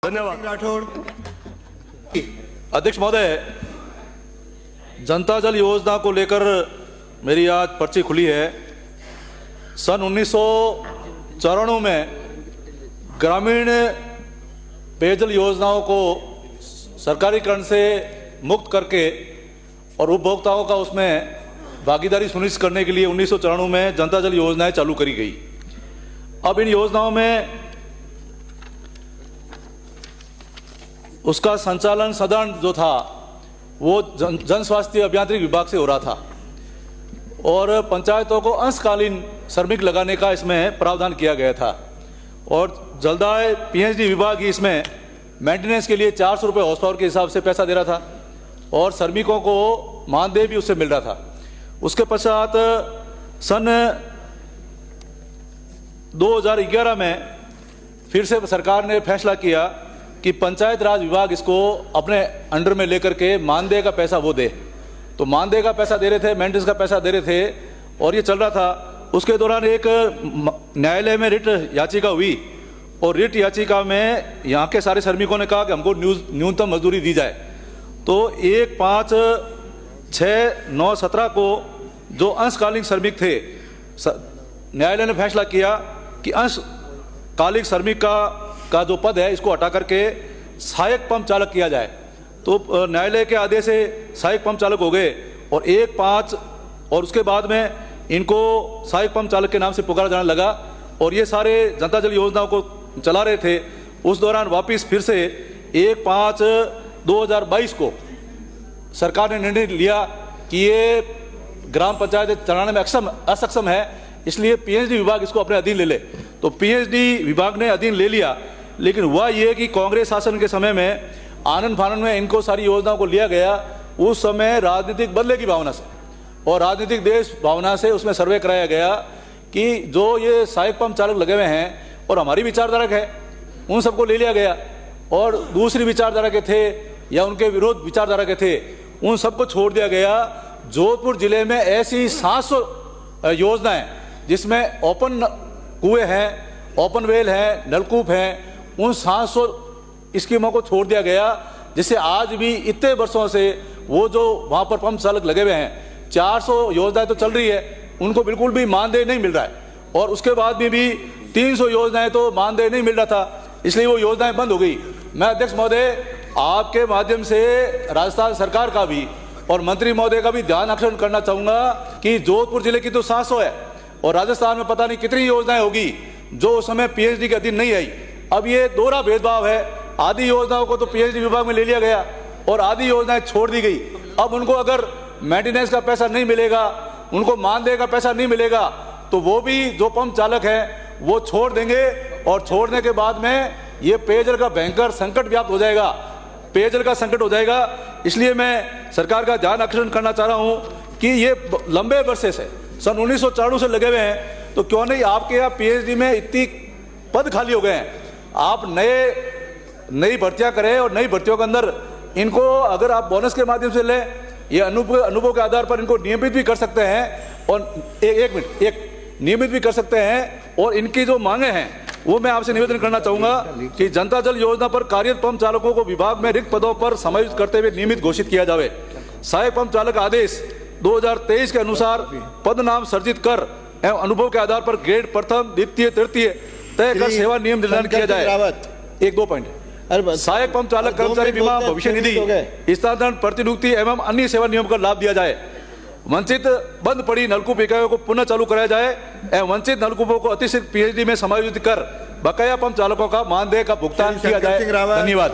धन्यवाद। राठौड़। अध्यक्ष महोदय, जनता जल योजना को लेकर मेरी आज पर्ची खुली है। सन 1994 में ग्रामीण पेयजल योजनाओं को सरकारीकरण से मुक्त करके और उपभोक्ताओं का उसमें भागीदारी सुनिश्चित करने के लिए 1994 में जनता जल योजनाएं चालू करी गई। अब इन योजनाओं में उसका संचालन साधारण जो था वो जन स्वास्थ्य अभियांत्रिकी विभाग से हो रहा था और पंचायतों को अंशकालीन श्रमिक लगाने का इसमें प्रावधान किया गया था और जलदाय पीएचडी विभाग ही इसमें मेंटेनेंस के लिए 400 रुपये हॉर्स पावर के हिसाब से पैसा दे रहा था और श्रमिकों को मानदेय भी उससे मिल रहा था। उसके पश्चात सन 2011 में फिर से सरकार ने फैसला किया कि पंचायत राज विभाग इसको अपने अंडर में लेकर के मानदेय का पैसा वो दे। तो मानदेय का पैसा दे रहे थे, मेंटेनेंस का पैसा दे रहे थे और ये चल रहा था। उसके दौरान एक न्यायालय में रिट याचिका हुई और रिट याचिका में यहाँ के सारे श्रमिकों ने कहा कि हमको न्यूनतम मजदूरी दी जाए। तो 1/5/6/9/17 को जो अंशकालिक श्रमिक थे, न्यायालय ने फैसला किया कि अंशकालिक श्रमिक का जो पद है इसको हटा करके सहायक पंप चालक किया जाए। तो न्यायालय के आदेश से सहायक पंप चालक हो गए और 1/5 और उसके बाद में इनको सहायक पंप चालक के नाम से पुकारा जाने लगा और ये सारे जनता जल योजनाओं को चला रहे थे। उस दौरान वापिस फिर से 1/5/2022 को सरकार ने निर्णय लिया कि ये ग्राम पंचायत चलाने में असक्षम है, इसलिए पीएचडी विभाग इसको अपने अधीन ले ले। तो पीएचडी विभाग ने अधीन ले लिया, लेकिन हुआ ये कि कांग्रेस शासन के समय में आनंद फानन में इनको सारी योजनाओं को लिया गया। उस समय राजनीतिक बदले की भावना से और राजनीतिक देश भावना से उसमें सर्वे कराया गया कि जो ये सहायक पंप चालक लगे हुए हैं और हमारी विचारधारा के है, उन सबको ले लिया गया और दूसरी विचारधारा के थे या उनके विरोध विचारधारा के थे उन सबको छोड़ दिया गया। जोधपुर जिले में ऐसी 700 योजनाएं जिसमें ओपन कुएं हैं, ओपन वेल हैं, नलकूप हैं, उन 700 स्कीमों को छोड़ दिया गया, जिससे आज भी इतने वर्षों से वो जो वहाँ पर पंप चालक लगे हुए हैं 400 योजनाएं तो चल रही है, उनको बिल्कुल भी मानदेय नहीं मिल रहा है और उसके बाद में भी 300 योजनाएं तो मानदेय नहीं मिल रहा था, इसलिए वो योजनाएं बंद हो गई। मैं अध्यक्ष महोदय आपके माध्यम से राजस्थान सरकार का भी और मंत्री महोदय का भी ध्यान आकर्षण करना चाहूँगा कि जोधपुर जिले की तो 700 है और राजस्थान में पता नहीं कितनी योजनाएं होगी जो उस समय पीएचडी के अधीन नहीं आई। अब ये दोहरा भेदभाव है, आधी योजनाओं को तो पीएचडी विभाग में ले लिया गया और आधी योजनाएं छोड़ दी गई। अब उनको अगर मेंटेनेंस का पैसा नहीं मिलेगा, उनको मानदेय का पैसा नहीं मिलेगा, तो वो भी जो पंप चालक है वो छोड़ देंगे और छोड़ने के बाद में ये पेयजल का भयंकर संकट व्याप्त हो जाएगा, पेयजल का संकट हो जाएगा। इसलिए मैं सरकार का ध्यान आकर्षण करना चाह रहा हूँ कि ये लंबे वर्षे से सन 1994 से लगे हुए हैं, तो क्यों नहीं आपके यहाँ पीएचडी में इतनी पद खाली हो गए हैं, आप नई भर्तियां करें और नई भर्तियों के अंदर इनको अगर आप बोनस के माध्यम से लें, ये अनुभव के आधार पर इनको नियमित भी कर सकते हैं और एक नियमित भी कर सकते हैं। और इनकी जो मांगे हैं वो मैं आपसे निवेदन करना चाहूंगा कि जनता जल योजना पर कार्यरत पंप चालकों को विभाग में रिक्त पदों पर समायोजित करते हुए नियमित घोषित किया जाए। सहायक पंप चालक आदेश 2023 के अनुसार पद नाम सर्जित कर एवं अनुभव के आधार पर ग्रेड प्रथम, द्वितीय, तृतीय तय कर सेवा नियम निर्धारण किया जाए। 1-2 पॉइंट, सहायक पंप चालक कर्मचारी बीमा भविष्य निधि, स्थानांतरण, प्रतिनियुक्ति एवं अन्य सेवा नियम का लाभ दिया जाए। वंचित बंद पड़ी नलकूप इकाइयों को पुनः चालू कराया जाए एवं वंचित नलकूपों को अतिरिक्त पीएचडी में समायोजित कर बकाया पंप चालकों का मानदेय का भुगतान किया जाए। धन्यवाद।